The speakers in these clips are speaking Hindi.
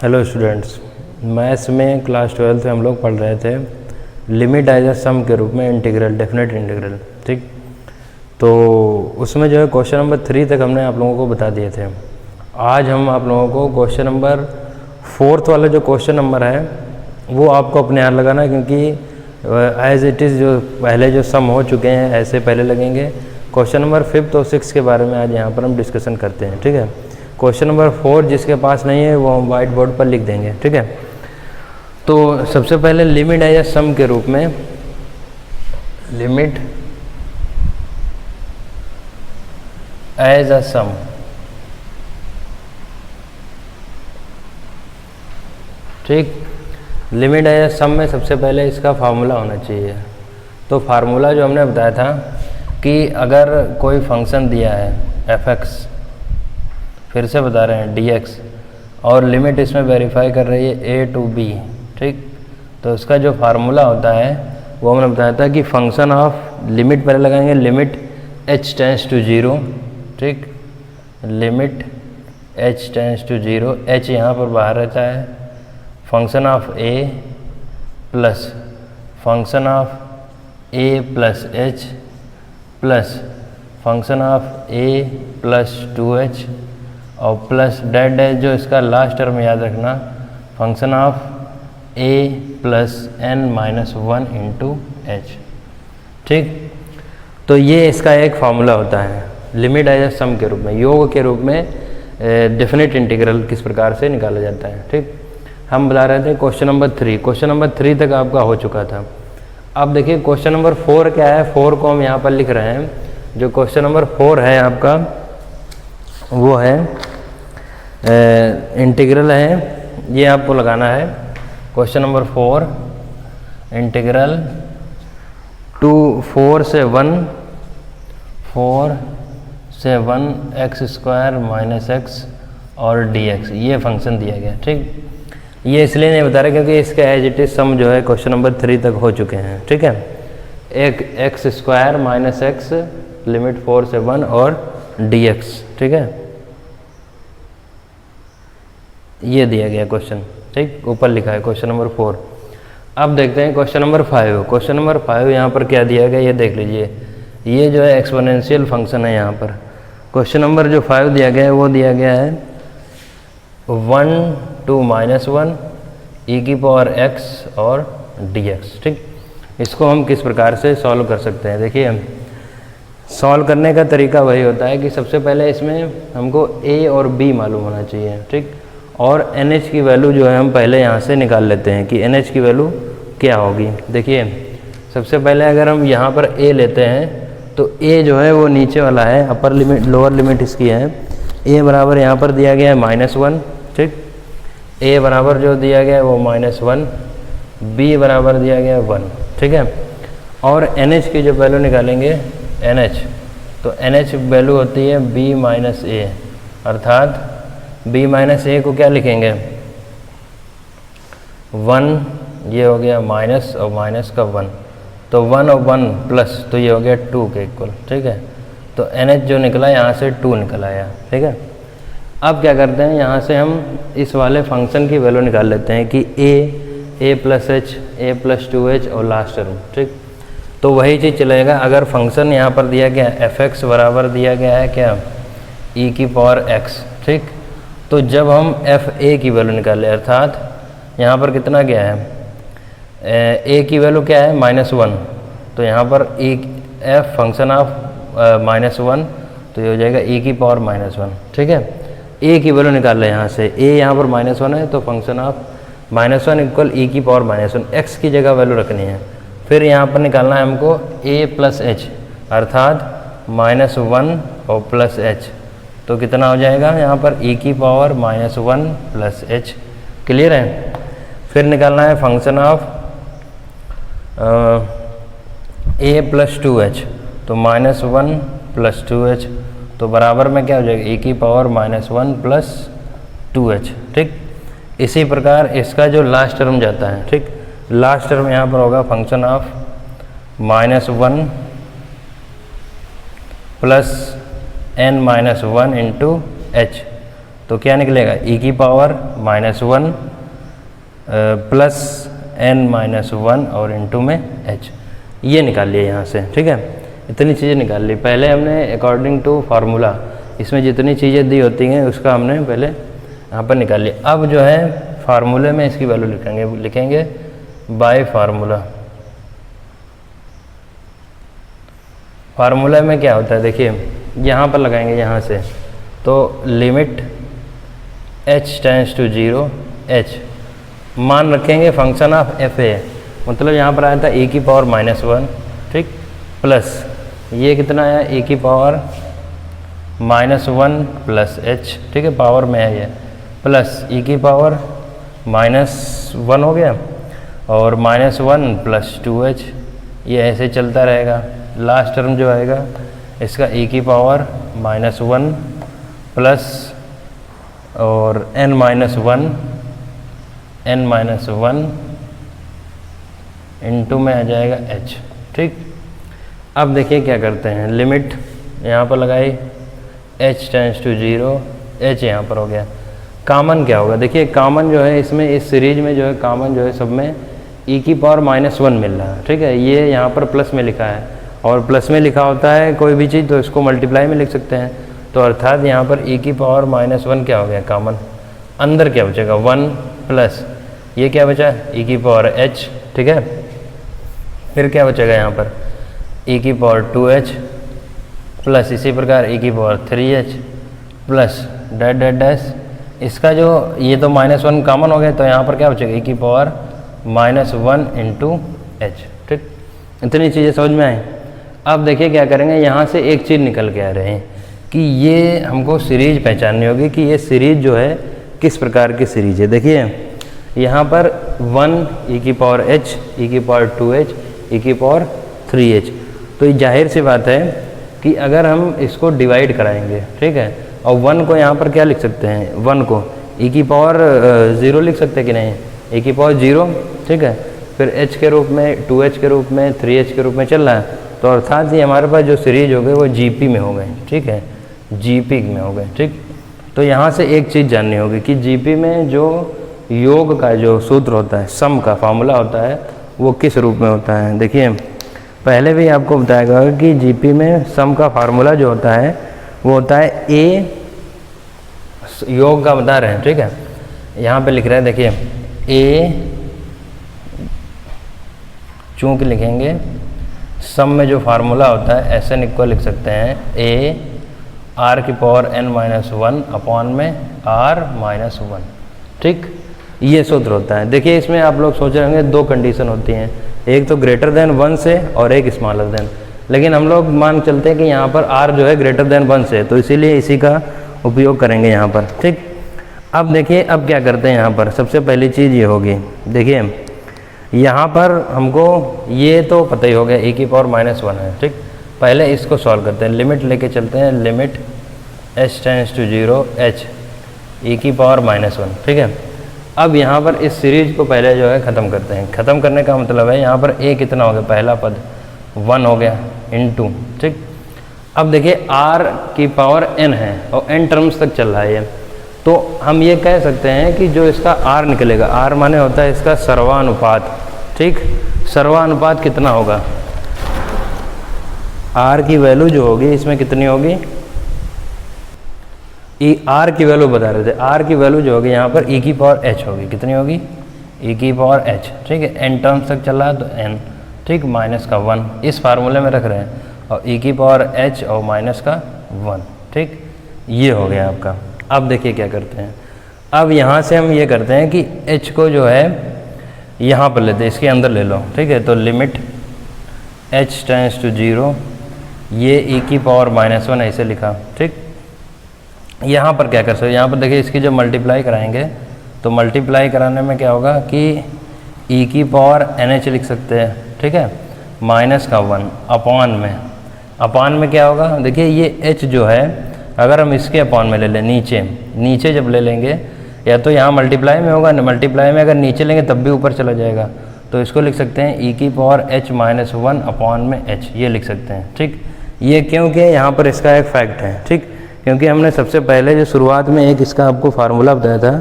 हेलो स्टूडेंट्स, मैथ्स में क्लास 12 में हम लोग पढ़ रहे थे लिमिट एज अ सम के रूप में इंटीग्रल, डेफिनेट इंटीग्रल। ठीक, तो उसमें जो है क्वेश्चन नंबर 3 तक हमने आप लोगों को बता दिए थे। आज हम आप लोगों को क्वेश्चन नंबर 4 वाला जो क्वेश्चन नंबर है वो आपको अपने यहाँ लगाना है, क्योंकि एज इट इज़ जो पहले जो सम हो चुके हैं ऐसे पहले लगेंगे। क्वेश्चन नंबर 5 और 6 के बारे में आज यहाँ पर हम डिस्कशन करते हैं। ठीक है, क्वेश्चन नंबर 4 जिसके पास नहीं है वो हम वाइट बोर्ड पर लिख देंगे। ठीक है, तो सबसे पहले लिमिट एज अ सम के रूप में, लिमिट एज अ सम, ठीक, लिमिट एज अ सम में सबसे पहले इसका फार्मूला होना चाहिए। तो फार्मूला जो हमने बताया था कि अगर कोई फंक्शन दिया है f(x), फिर से बता रहे हैं dx, और लिमिट इसमें वेरीफाई कर रही है a to b, ठीक, तो उसका जो फार्मूला होता है वो हमने बताया था कि फंक्शन ऑफ लिमिट पहले लगाएंगे, लिमिट h टेंस टू 0, ठीक, limit h tends to 0, h यहाँ पर बाहर रहता है, function of a plus function of a plus h plus function of a plus 2h और प्लस डेट डैश जो इसका लास्ट टर्म याद रखना, function of a plus n minus 1 into h। ठीक, तो ये इसका एक फार्मूला होता है लिमिट एज अ सम के रूप में, योग के रूप में डेफिनेट इंटीग्रल किस प्रकार से निकाला जाता है। ठीक, हम बता रहे थे क्वेश्चन नंबर 3, क्वेश्चन नंबर 3 तक आपका हो चुका था। अब देखिए क्वेश्चन नंबर 4 क्या है, 4 को हम यहाँ पर लिख रहे हैं। जो क्वेश्चन नंबर 4 है आपका वो है इंटीग्रल है, ये आपको लगाना है। क्वेश्चन नंबर 4 इंटीग्रल 4 से 1 एक्स स्क्वायर माइनस एक्स और dx, ये फंक्शन दिया गया। ठीक, ये इसलिए नहीं बता रहे क्योंकि इसका एज इट इज सम जो है क्वेश्चन नंबर 3 तक हो चुके हैं। ठीक है, एक x square minus x limit 4 से 1 और dx, ठीक है, ये दिया गया क्वेश्चन। ठीक, ऊपर लिखा है क्वेश्चन नंबर 4। अब देखते हैं क्वेश्चन नंबर 5। क्वेश्चन नंबर 5 यहाँ पर क्या दिया गया ये देख लीजिए, ये जो है एक्सपोनेंशियल फंक्शन है। यहाँ पर क्वेश्चन नंबर जो 5 दिया गया है वो दिया गया है 1 to -1 e की पावर x और dx। ठीक, इसको हम किस प्रकार से सॉल्व कर सकते हैं, देखिए सॉल्व करने का तरीका वही होता है कि सबसे पहले इसमें हमको a और b मालूम होना चाहिए। ठीक, और nh की वैल्यू जो है हम पहले यहाँ से निकाल लेते हैं कि nh की वैल्यू क्या होगी। देखिए सबसे पहले अगर हम यहाँ पर a लेते हैं तो a जो है वो नीचे वाला है, अपर लिमिट लोअर लिमिट इसकी है। a बराबर यहाँ पर दिया गया है -1, ठीक, a बराबर जो दिया गया है वो -1, b बराबर दिया गया है 1, ठीक है, और nh की जो वैल्यू निकालेंगे nh, तो nh वैल्यू होती है b माइनस a, अर्थात b माइनस a को क्या लिखेंगे 1, ये हो गया माइनस और माइनस का 1, तो 1 और 1 प्लस, तो ये हो गया 2 के इक्वल। ठीक है, तो nh जो निकला यहाँ से 2 निकल आया। ठीक है, अब क्या करते हैं यहाँ से हम इस वाले फंक्शन की वैल्यू निकाल लेते हैं कि a plus h, a plus 2h और लास्ट टर्म। ठीक, तो वही चीज़ चलेगा। अगर फंक्शन यहाँ पर दिया गया f(x) बराबर दिया गया है क्या e की पावर x, ठीक, तो जब हम fa की वैल्यू निकालें, अर्थात यहाँ पर कितना गया है a की वैल्यू क्या है -1, तो यहाँ पर f फंक्शन ऑफ -1, तो ये हो जाएगा e की पावर -1। ठीक है, a की वैल्यू निकाल लें यहाँ से, a यहाँ पर -1 है तो फंक्शन ऑफ -1 इक्वल e की पावर -1, x की जगह वैल्यू रखनी है। फिर यहाँ पर निकालना है हमको a प्लस h, अर्थात -1 और प्लस h, तो कितना हो जाएगा यहाँ पर e की पावर -1 प्लस h। क्लियर है, फिर निकालना है function of a plus 2h, तो -1 प्लस 2h, तो बराबर में क्या हो जाएगा e की पावर -1 प्लस 2h। ठीक, इसी प्रकार इसका जो लास्ट टर्म जाता है, ठीक, लास्ट टर्म यहाँ पर होगा function of -1 plus n-1 into h, तो क्या निकलेगा e की पावर -1 प्लस n-1 और इनटू में h, ये निकाल लिया यहाँ से। ठीक है, इतनी चीज़ें निकाल ली। पहले हमने अकॉर्डिंग टू फार्मूला इसमें जितनी चीज़ें दी होती हैं उसका हमने पहले यहाँ पर निकाल लिया। अब जो है फार्मूले में इसकी वैल्यू लिखेंगे बाय फार्मूला। फार्मूला में क्या होता है देखिए, यहाँ पर लगाएंगे यहाँ से, तो limit h tends to 0 h, मान रखेंगे फंक्शन ऑफ एफ ए, मतलब यहाँ पर आया था e की पावर -1, ठीक, प्लस ये कितना आया e की पावर -1 प्लस h, ठीक है, पावर में है ये, प्लस e की पावर -1 हो गया और -1 प्लस 2h, ये ऐसे चलता रहेगा। लास्ट टर्म जो आएगा इसका e की पावर -1 प्लस और n-1 इनटू में आ जाएगा h। ठीक, अब देखिए क्या करते हैं, लिमिट यहाँ पर लगाई h टेंड्स टू 0 h, यहाँ पर हो गया। कॉमन क्या होगा देखिए, कॉमन जो है इसमें इस सीरीज में जो है कॉमन जो है सब में e की पावर -1 मिल रहा है। ठीक है, ये यहाँ पर प्लस में लिखा है और प्लस में लिखा होता है कोई भी चीज़ तो इसको मल्टीप्लाई में लिख सकते हैं, तो अर्थात यहाँ पर e की पावर -1 क्या हो गया कॉमन, अंदर क्या बचेगा 1 प्लस ये क्या बचा e की पावर h। ठीक है, फिर क्या बचेगा यहाँ पर e की पावर 2h प्लस इसी प्रकार e की पावर 3h प्लस डैश, इसका जो ये तो -1 कॉमन हो गया, तो यहाँ पर क्या बचेगा e की पावर -1 इंटू h। ठीक, इतनी चीज़ें समझ में आई। अब देखिए क्या करेंगे, यहाँ से एक चीज़ निकल के आ रहे हैं कि ये हमको सीरीज पहचाननी होगी कि ये सीरीज जो है किस प्रकार की सीरीज है। देखिए यहाँ पर 1 e की पावर h, e की पावर 2h, e की पावर 3h, तो ये जाहिर सी बात है कि अगर हम इसको डिवाइड कराएंगे, ठीक है, और 1 को यहाँ पर क्या लिख सकते हैं, 1 को e की पावर 0 लिख सकते हैं कि नहीं, e की पावर 0, ठीक है, फिर h के रूप में, 2h के रूप में, 3h के रूप में चल रहा है, तो अर्थात ये हमारे पास जो सीरीज हो गई वो जीपी में हो गए। ठीक है, जीपी में हो गए। ठीक, तो यहाँ से एक चीज़ जाननी होगी कि जीपी में जो योग का जो सूत्र होता है, सम का फार्मूला होता है, वो किस रूप में होता है। देखिए पहले भी आपको बताया गया कि जीपी में सम का फार्मूला जो होता है वो होता है ए, योग का बता रहे हैं, ठीक है, यहाँ पे लिख रहे हैं, देखिए ए, चूँकि लिखेंगे सम में जो फार्मूला होता है ऐसे इक्वल लिख सकते हैं ए आर की पावर n-1 अपॉन में r-1। ठीक, ये सूत्र होता है। देखिए इसमें आप लोग सोच रहे होंगे दो कंडीशन होती हैं, एक तो ग्रेटर देन 1 से और एक स्मॉलर देन, लेकिन हम लोग मान चलते हैं कि यहाँ पर r जो है ग्रेटर देन 1 से, तो इसीलिए इसी का उपयोग करेंगे यहाँ पर। ठीक, अब देखिए अब क्या करते हैं, यहाँ पर सबसे पहली चीज़ ये होगी, देखिए यहाँ पर हमको ये तो पता ही हो गया e की पावर -1 है। ठीक, पहले इसको सॉल्व करते हैं, लिमिट लेके चलते हैं, limit h tends to 0 h e की पावर -1। ठीक है, अब यहाँ पर इस सीरीज को पहले जो है ख़त्म करते हैं। ख़त्म करने का मतलब है यहाँ पर a कितना हो गया, पहला पद 1 हो गया इनटू। ठीक, अब देखिए r की पावर n है और n टर्म्स तक चल रहा है ये, तो हम ये कह सकते हैं कि जो इसका r निकलेगा, r माने होता है इसका सर्वानुपात। ठीक, सर्वानुपात कितना होगा, r की वैल्यू जो होगी इसमें कितनी होगी, r की वैल्यू बता रहे थे, r की वैल्यू जो होगी यहाँ पर e की पावर h होगी, कितनी होगी e की पावर h। ठीक है, n टर्म्स तक चल रहा है तो n, ठीक, माइनस का 1 इस फार्मूले में रख रहे हैं और e की पावर h और माइनस का 1। ठीक, ये हो गया आपका। अब देखिए क्या करते हैं, अब यहाँ से हम ये करते हैं कि h को जो है यहाँ पर लेते हैं, इसके अंदर ले लो। ठीक है, तो लिमिट h टेंड्स टू 0, ये e की पावर -1 ऐसे लिखा। ठीक, यहाँ पर क्या कर सकते, यहाँ पर देखिए इसकी जब मल्टीप्लाई कराएंगे तो मल्टीप्लाई कराने में क्या होगा कि e की पावर nh लिख सकते हैं। ठीक है, माइनस का 1 अपॉन में क्या होगा, देखिए ये h जो है अगर हम इसके अपॉन में ले लें, नीचे जब ले लेंगे, या तो यहाँ मल्टीप्लाई में होगा, मल्टीप्लाई में अगर नीचे लेंगे तब भी ऊपर चला जाएगा, तो इसको लिख सकते हैं e की पावर h-1 अपॉन में h, ये लिख सकते हैं। ठीक, ये क्योंकि यहाँ पर इसका एक फैक्ट है। ठीक, क्योंकि हमने सबसे पहले जो शुरुआत में एक इसका आपको फार्मूला बताया था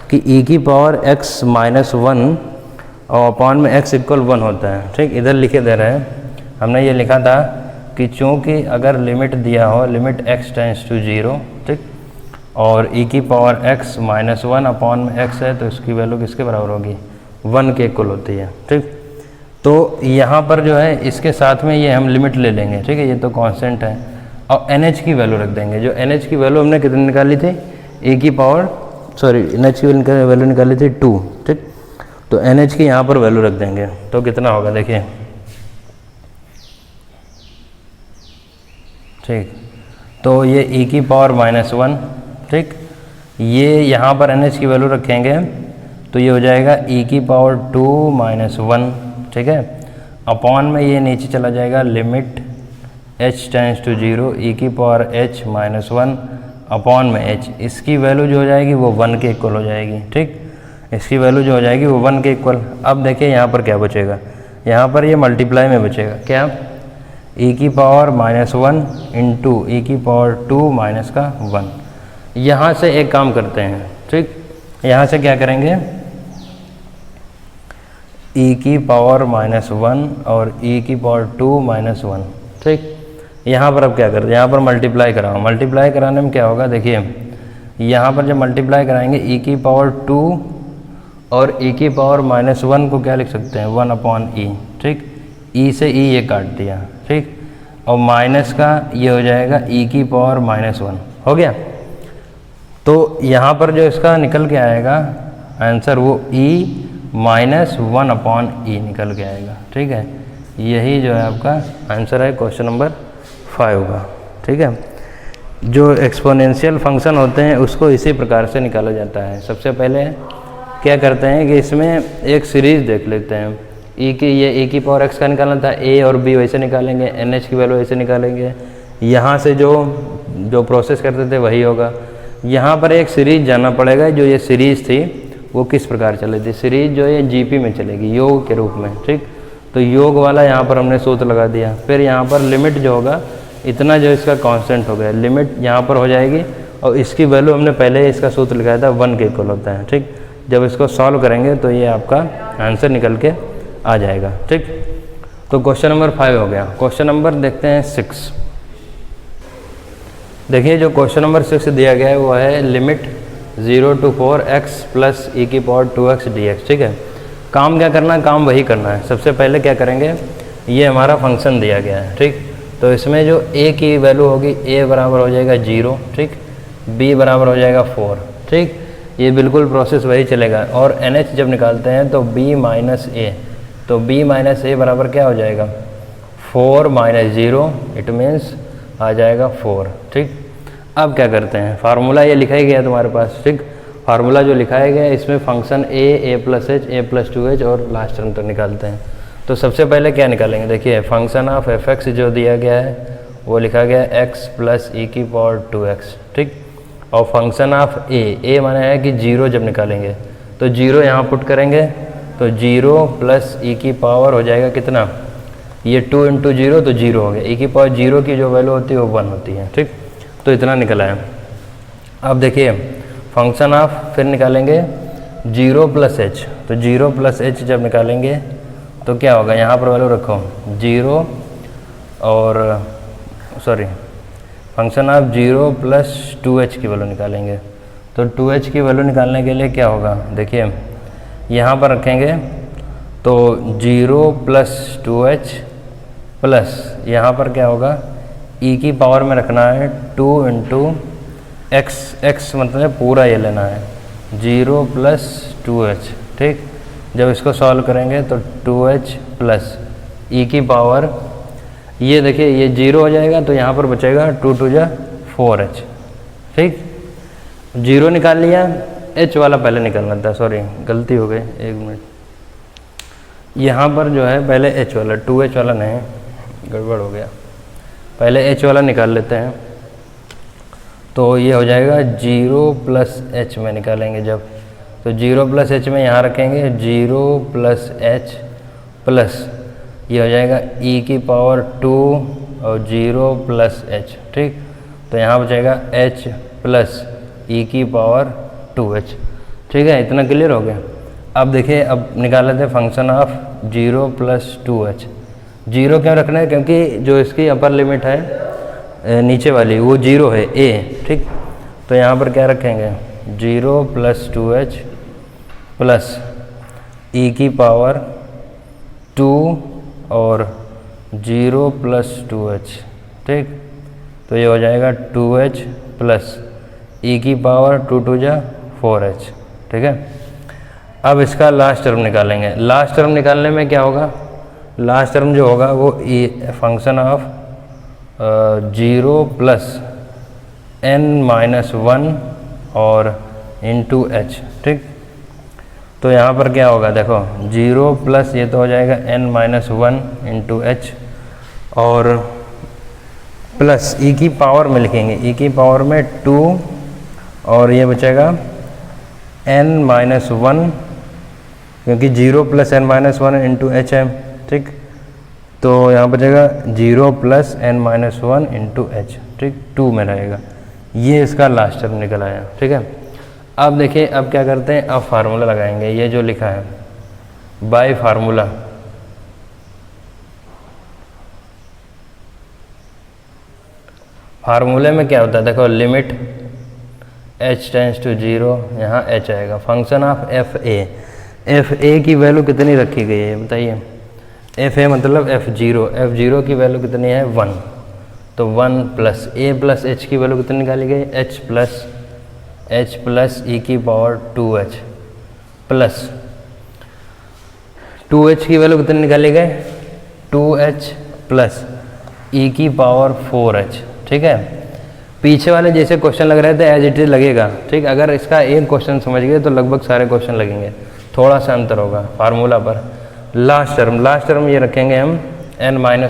कि e की पावर x माइनस 1 और अपॉन में x इक्वल 1 होता है। ठीक, इधर लिखे दे रहे हैं, हमने ये लिखा था कि चूँकि अगर लिमिट दिया हो, लिमिट x टेंस टू 0, ठीक, और e की पावर x माइनस 1 अपॉन में x है, तो इसकी वैल्यू किसके बराबर होगी, 1 के इक्वल होती है। ठीक, तो यहाँ पर जो है इसके साथ में ये हम लिमिट ले लेंगे। ठीक है, ये तो कांस्टेंट है, और NH की वैल्यू रख देंगे। जो NH की वैल्यू हमने कितनी निकाली थी, NH की वैल्यू निकाली थी 2। ठीक, तो NH की यहाँ पर वैल्यू रख देंगे, तो कितना होगा देखिए। ठीक, तो ये e की पावर माइनस 1, ठीक, ये यहाँ पर NH की वैल्यू रखेंगे तो ये हो जाएगा e की पावर 2 माइनस 1। ठीक है, अपॉन में ये नीचे चला जाएगा, limit h tends to 0 e की पावर h माइनस 1 अपॉन में h, इसकी वैल्यू जो हो जाएगी वो 1 के इक्वल हो जाएगी। ठीक, इसकी वैल्यू जो हो जाएगी वो 1 के इक्वल। अब देखिए यहाँ पर क्या बचेगा, यहाँ पर ये मल्टीप्लाई में बचेगा क्या, e की पावर माइनस 1 इंटू e की पावर 2 माइनस का 1। यहाँ से एक काम करते हैं। ठीक, यहाँ से क्या करेंगे, e की पावर माइनस 1 और e की पावर 2 माइनस 1। ठीक, यहाँ पर अब क्या करते हैं, यहाँ पर मल्टीप्लाई कराओ। मल्टीप्लाई कराने में क्या होगा देखिए, यहाँ पर जब मल्टीप्लाई कराएंगे e की पावर 2 और e की पावर माइनस 1 को क्या लिख सकते हैं, 1 अपॉन e। ठीक, e से e ये काट दिया। ठीक, और माइनस का ये हो जाएगा e की पावर माइनस 1 हो गया। तो यहाँ पर जो इसका निकल के आएगा आंसर, वो e माइनस 1 अपॉन ई निकल के आएगा। ठीक है, यही जो है आपका आंसर है क्वेश्चन नंबर 5 का। ठीक है, जो एक्सपोनेंशियल फंक्शन होते हैं उसको इसी प्रकार से निकाला जाता है। सबसे पहले क्या करते हैं कि इसमें एक सीरीज़ देख लेते हैं। ये e की पावर x का निकालना था, a और b वैसे निकालेंगे, NH की वैल्यू वैसे निकालेंगे। यहाँ से जो प्रोसेस करते थे वही होगा। यहाँ पर एक सीरीज़ जानना पड़ेगा, जो ये सीरीज़ थी वो किस प्रकार चली थी। सीरीज जो है GP में चलेगी, योग के रूप में। ठीक, तो योग वाला यहाँ पर हमने सूत्र लगा दिया। फिर यहाँ पर लिमिट जो होगा, इतना जो इसका कांस्टेंट हो गया, लिमिट यहाँ पर हो जाएगी, और इसकी वैल्यू हमने पहले ही इसका सूत्र लगाया था, 1 के इक्वल होता है। ठीक, जब इसको सॉल्व करेंगे तो ये आपका आंसर निकल के आ जाएगा। ठीक, तो क्वेश्चन नंबर 5 हो गया। क्वेश्चन नंबर देखते हैं 6। देखिए, जो क्वेश्चन नंबर 6 दिया गया है वो है limit 0 to 4x plus e की पावर 2x dx। ठीक है, काम क्या करना है, काम वही करना है। सबसे पहले क्या करेंगे, ये हमारा फंक्शन दिया गया है। ठीक, तो इसमें जो a की वैल्यू होगी, a बराबर हो जाएगा 0। ठीक, b बराबर हो जाएगा 4। ठीक, ये बिल्कुल प्रोसेस वही चलेगा। और NH जब निकालते हैं तो b माइनस a, तो b माइनस a बराबर क्या हो जाएगा, 4 माइनस 0, इट मीन्स आ जाएगा 4। ठीक, अब क्या करते हैं, फार्मूला ये लिखा ही गया तुम्हारे पास। ठीक, फार्मूला जो लिखा है गया इसमें function a plus h, a plus 2h और लास्ट टर्म तक निकालते हैं। तो सबसे पहले क्या निकालेंगे, देखिए फंक्शन ऑफ fx जो दिया गया है वो लिखा गया है x प्लस e की पावर 2x। ठीक, और फंक्शन ऑफ a माना है कि 0 जब निकालेंगे तो 0 यहाँ पुट करेंगे, तो 0 प्लस e की पावर हो जाएगा कितना, ये 2 इंटू 0 तो 0 हो गया। e की पावर 0 की जो वैल्यू होती है वो 1 होती है। ठीक, तो इतना निकला है। अब देखिए फंक्शन ऑफ फिर निकालेंगे 0 प्लस h, तो 0 प्लस h जब निकालेंगे तो क्या होगा, यहाँ पर वैल्यू रखो 0 और फंक्शन ऑफ 0 प्लस 2h की वैल्यू निकालेंगे। तो 2h की वैल्यू निकालने के लिए क्या होगा, देखिए यहाँ पर रखेंगे तो 0 प्लस 2h प्लस यहाँ पर क्या होगा, e की पावर में रखना है 2 इंटू x मतलब पूरा ये लेना है 0 प्लस 2h। ठीक, जब इसको सॉल्व करेंगे तो 2h प्लस e की पावर, ये देखिए ये 0 हो जाएगा तो यहाँ पर बचेगा 2 2 जा 4h। ठीक, 0 निकाल लिया, h वाला पहले निकालना था, सॉरी गलती हो गई, 1 मिनट। यहाँ पर जो है पहले h वाला, 2h वाला नहीं, गड़बड़ हो गया, पहले h वाला निकाल लेते हैं। तो ये हो जाएगा 0 प्लस h में निकालेंगे जब, तो 0 प्लस h में यहाँ रखेंगे 0 प्लस h प्लस ये हो जाएगा e की पावर 2 और 0 प्लस h। ठीक, तो यहाँ बचेगा h प्लस ई की पावर 2h। ठीक है, इतना क्लियर हो गया। अब देखिए, अब निकाल लेते हैं फंक्शन ऑफ 0 प्लस 2h। 0 क्यों रखना है? क्योंकि जो इसकी अपर लिमिट है नीचे वाली वो 0 है a। ठीक, तो यहाँ पर क्या रखेंगे 0 प्लस 2h प्लस ई की पावर 2 और 0 प्लस 2h। ठीक, तो ये हो जाएगा 2h प्लस ई की पावर 2 2 जा 4h। ठीक है, अब इसका लास्ट टर्म निकालेंगे। लास्ट टर्म निकालने में क्या होगा? लास्ट टर्म जो होगा वो फंक्शन ऑफ 0 प्लस n-1 और इंटू h। ठीक, तो यहाँ पर क्या होगा देखो 0 प्लस ये तो हो जाएगा n-1 इंटू h और प्लस ई की पावर में लिखेंगे, ई की पावर में 2 और ये बचेगा n-1 क्योंकि 0 प्लस n-1 इंटू h है। ठीक, तो यहाँ बचेगा 0 प्लस n-1 इंटू h। ठीक, 2 में रहेगा। ये इसका लास्ट टर्म निकल आया। ठीक है, अब देखिए, अब क्या करते हैं, अब फार्मूला लगाएंगे। ये जो लिखा है बाय फार्मूला, फार्मूले में क्या होता है देखो, लिमिट h टेंस टू 0, यहाँ h आएगा। फंक्शन ऑफ एफ ए की वैल्यू कितनी रखी गई है बताइए? एफ ए मतलब f0 की वैल्यू कितनी है 1, तो 1 प्लस a प्लस h की वैल्यू कितनी निकाली गई h प्लस ई की पावर 2h प्लस 2h की वैल्यू कितनी निकाली गई 2h प्लस ई की पावर 4h। ठीक है, पीछे वाले जैसे क्वेश्चन लग रहे थे एज इट इज लगेगा। ठीक, अगर इसका एक क्वेश्चन समझ गए तो लगभग सारे क्वेश्चन लगेंगे, थोड़ा सा अंतर होगा फार्मूला पर। लास्ट टर्म ये रखेंगे हम n-1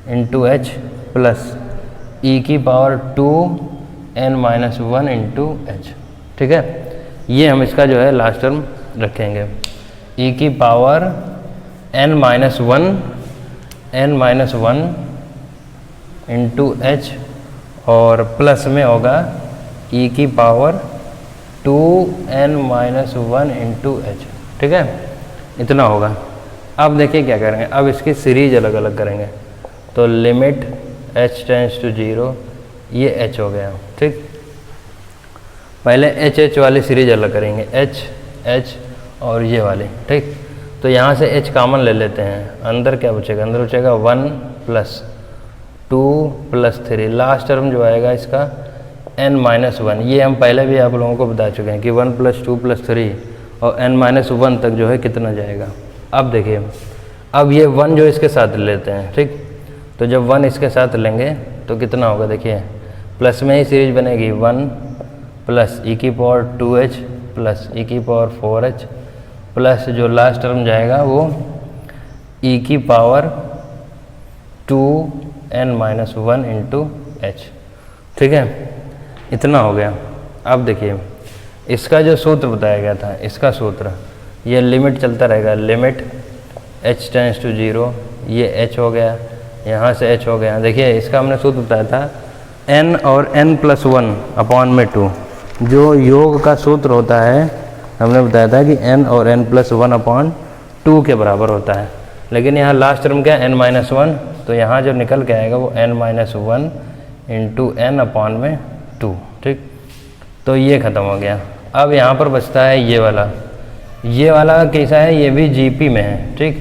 इंटू h प्लस ई की पावर 2 n-1 इंटू h। ठीक है, ये हम इसका जो है लास्ट टर्म रखेंगे, ई की पावर n-1 इंटू h और प्लस में होगा ई की पावर 2 n-1 इंटू h। ठीक है, इतना होगा। अब देखिए क्या करेंगे, अब इसकी सीरीज अलग अलग करेंगे। तो लिमिट h टेंस टू 0, ये h हो गया। ठीक, पहले h वाली सीरीज अलग करेंगे, h और ये वाली। ठीक, तो यहाँ से h कॉमन ले लेते हैं, अंदर क्या बचेगा, अंदर बचेगा 1 प्लस 2 प्लस 3। लास्ट टर्म जो आएगा इसका n-1, ये हम पहले भी आप लोगों को बता चुके हैं कि 1 प्लस 2 प्लस 3 और n-1 तक जो है कितना जाएगा। अब देखिए, अब ये 1 जो इसके साथ लेते हैं। ठीक, तो जब 1 इसके साथ लेंगे तो कितना होगा देखिए, प्लस में ही सीरीज बनेगी 1 प्लस ई की पावर 2h प्लस ई की पावर 4h प्लस जो लास्ट टर्म जाएगा वो ई की पावर 2 n-1 इंटू h। ठीक है, इतना हो गया। अब देखिए, इसका जो सूत्र बताया गया था, इसका सूत्र ये लिमिट चलता रहेगा, लिमिट h टेंस टू 0, ये h हो गया, यहाँ से h हो गया। देखिए, इसका हमने सूत्र बताया था n और n+1 अपॉन में 2। जो योग का सूत्र होता है हमने बताया था कि n और n+1 अपॉन 2 के बराबर होता है। लेकिन यहाँ लास्ट टर्म क्या है n-1, तो यहाँ जो निकल के आएगा वो n-1 इंटू n अपॉन में 2। ठीक, तो ये ख़त्म हो गया। अब यहाँ पर बचता है ये वाला कैसा है, ये भी जीपी में है। ठीक,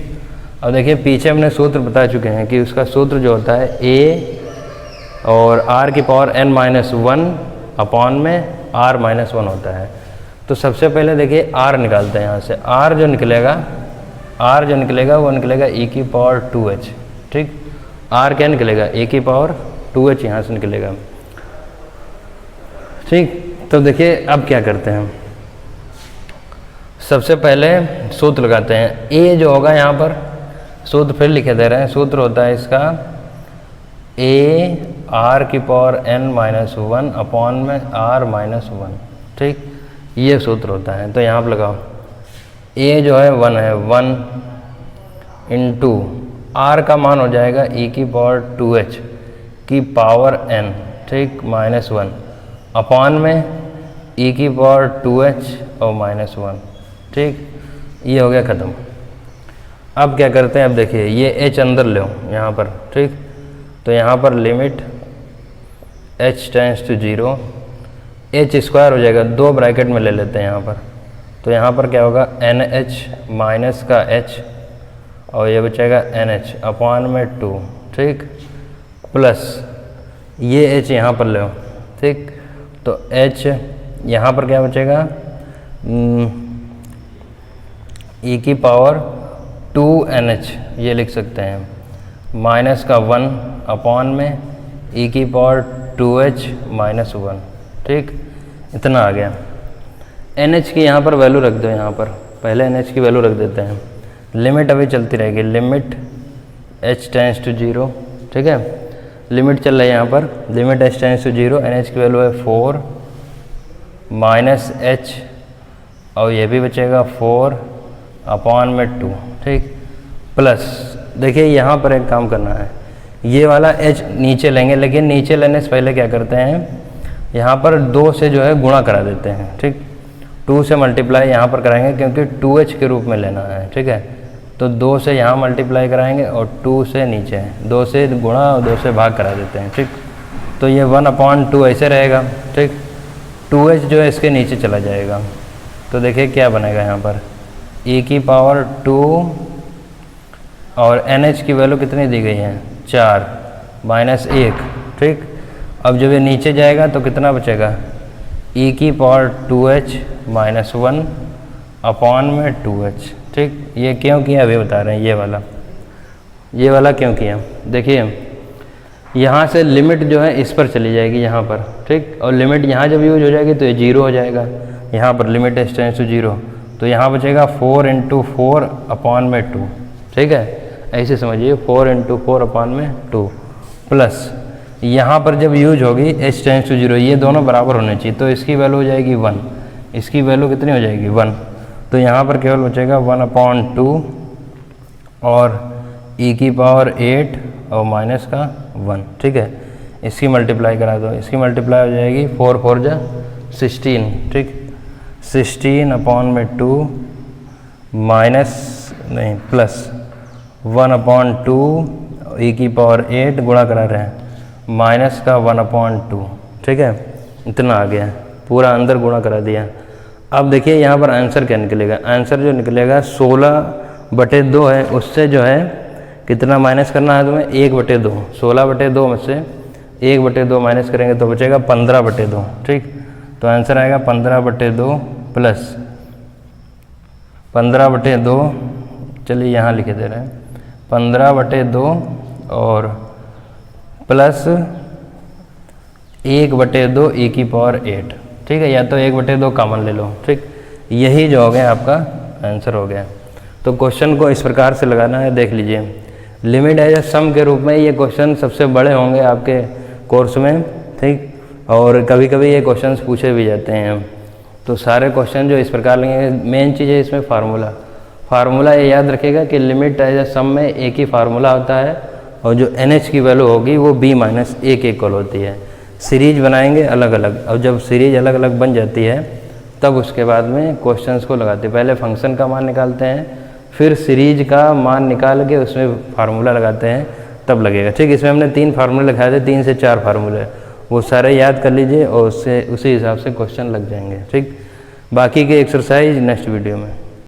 अब देखिए पीछे हमने सूत्र बता चुके हैं कि उसका सूत्र जो होता है a और r की पावर n-1 अपॉन में r-1 होता है। तो सबसे पहले देखिए r निकालते हैं। यहाँ से r जो निकलेगा वो निकलेगा e की पावर 2h। ठीक, r क्या निकलेगा, e की पावर 2h यहाँ से निकलेगा। ठीक, तो देखिए अब क्या करते हैं, सबसे पहले सूत्र लगाते हैं। a जो होगा यहाँ पर सूत्र फिर लिखे दे रहे हैं, सूत्र होता है इसका a r की पावर n-1 अपॉन में r-1। ठीक, ये सूत्र होता है। तो यहाँ पर लगाओ, a जो है 1 है, 1 इंटू r का मान हो जाएगा e की पावर 2h। की पावर n, ठीक, -1 अपॉन में e की पावर 2h और -1, ठीक। ये हो गया ख़त्म। अब क्या करते हैं, अब देखिए ये h अंदर लो यहाँ पर, ठीक। तो यहाँ पर limit h tends to 0, h square हो जाएगा, 2 ब्रैकेट में ले लेते हैं यहाँ पर। तो यहाँ पर क्या होगा, NH माइनस का h और ये बचेगा NH अपॉन में 2, ठीक, प्लस ये h यहाँ पर लो, ठीक। तो h यहाँ पर क्या बचेगा, e की पावर 2NH ये लिख सकते हैं, माइनस का 1 अपॉन में e की पावर 2h -1, ठीक। इतना आ गया। NH की यहाँ पर वैल्यू रख दो, यहाँ पर पहले NH की वैल्यू रख देते हैं। लिमिट अभी चलती रहेगी, लिमिट h टेंड्स टू 0, ठीक है। लिमिट चल रही है यहाँ पर, limit h tends to 0, NH की वैल्यू है 4 माइनस h और ये भी बचेगा 4 अपॉन में 2, ठीक, प्लस देखिए यहाँ पर एक काम करना है, ये वाला h नीचे लेंगे, लेकिन नीचे लेने से पहले क्या करते हैं, यहाँ पर 2 से जो है गुणा करा देते हैं, ठीक। 2 से मल्टीप्लाई यहाँ पर कराएंगे क्योंकि 2h के रूप में लेना है, ठीक है। तो 2 से यहाँ मल्टीप्लाई कराएंगे और 2 से नीचे 2 से गुणा और 2 से भाग करा देते हैं, ठीक। तो ये 1/2 ऐसे रहेगा, ठीक। 2h जो है इसके नीचे चला जाएगा। तो देखिए क्या बनेगा यहाँ पर, e की पावर 2 और NH की वैल्यू कितनी दी गई है, 4 -1, ठीक। अब जब ये नीचे जाएगा तो कितना बचेगा, e की पावर 2h -1 अपॉन में 2h, ठीक। ये क्यों किया अभी बता रहे हैं, ये वाला क्यों किया, देखिए यहाँ से लिमिट जो है इस पर चली जाएगी यहाँ पर, ठीक। और लिमिट यहाँ जब यूज हो जाएगी तो ये 0 हो जाएगा, यहाँ पर लिमिट h टेंड्स टू 0, तो यहाँ बचेगा 4 × 4 अपॉन में 2, ठीक है। ऐसे समझिए 4 × 4 अपॉन में 2 प्लस यहाँ पर जब यूज होगी h टेंड्स टू 0, ये दोनों बराबर होने चाहिए, तो इसकी वैल्यू हो जाएगी 1, इसकी वैल्यू कितनी हो जाएगी 1, तो यहाँ पर केवल बचेगा 1/2 और e की पावर 8 और माइनस का 1, ठीक है। इसकी मल्टीप्लाई करा दो, इसकी मल्टीप्लाई हो जाएगी 4 4 जा 16, ठीक। 16 अपॉन में 2 माइनस नहीं प्लस 1/2 e की पावर 8 गुणा करा रहे हैं, माइनस का 1/2, ठीक है। इतना आ गया, पूरा अंदर गुणा करा दिया। अब देखिए यहाँ पर आंसर क्या निकलेगा, आंसर जो निकलेगा 16/2 है, उससे जो है कितना माइनस करना है तुम्हें, 1/2, 16/2 में से 1/2 माइनस करेंगे तो बचेगा 15/2, ठीक। तो आंसर आएगा 15/2 प्लस 15/2, चलिए यहाँ लिखे दे रहे हैं 15/2 और प्लस 1/2 e की पावर 8, ठीक है। या तो 1/2 कॉमन ले लो, ठीक। यही जो हो गया आपका आंसर हो गया। तो क्वेश्चन को इस प्रकार से लगाना है, देख लीजिए। लिमिट एज अ सम के रूप में ये क्वेश्चन सबसे बड़े होंगे आपके कोर्स में, ठीक। और कभी कभी ये क्वेश्चंस पूछे भी जाते हैं। तो सारे क्वेश्चन जो इस प्रकार लेंगे, मेन चीज़ है इसमें फार्मूला ये याद रखिएगा कि लिमिट एज अ सम में एक ही फार्मूला होता है और जो NH की वैल्यू होगी वो b - 1 के इक्वल होती है। सीरीज बनाएंगे अलग अलग, और जब सीरीज अलग अलग बन जाती है तब उसके बाद में क्वेश्चंस को लगाते हैं। पहले फंक्शन का मान निकालते हैं, फिर सीरीज का मान निकाल के उसमें फार्मूला लगाते हैं, तब लगेगा, ठीक। इसमें हमने 3 फार्मूले लिखाए थे, 3 से 4 फार्मूले, वो सारे याद कर लीजिए और उससे उसी हिसाब से क्वेश्चन लग जाएंगे, ठीक। बाकी के एक्सरसाइज नेक्स्ट वीडियो में।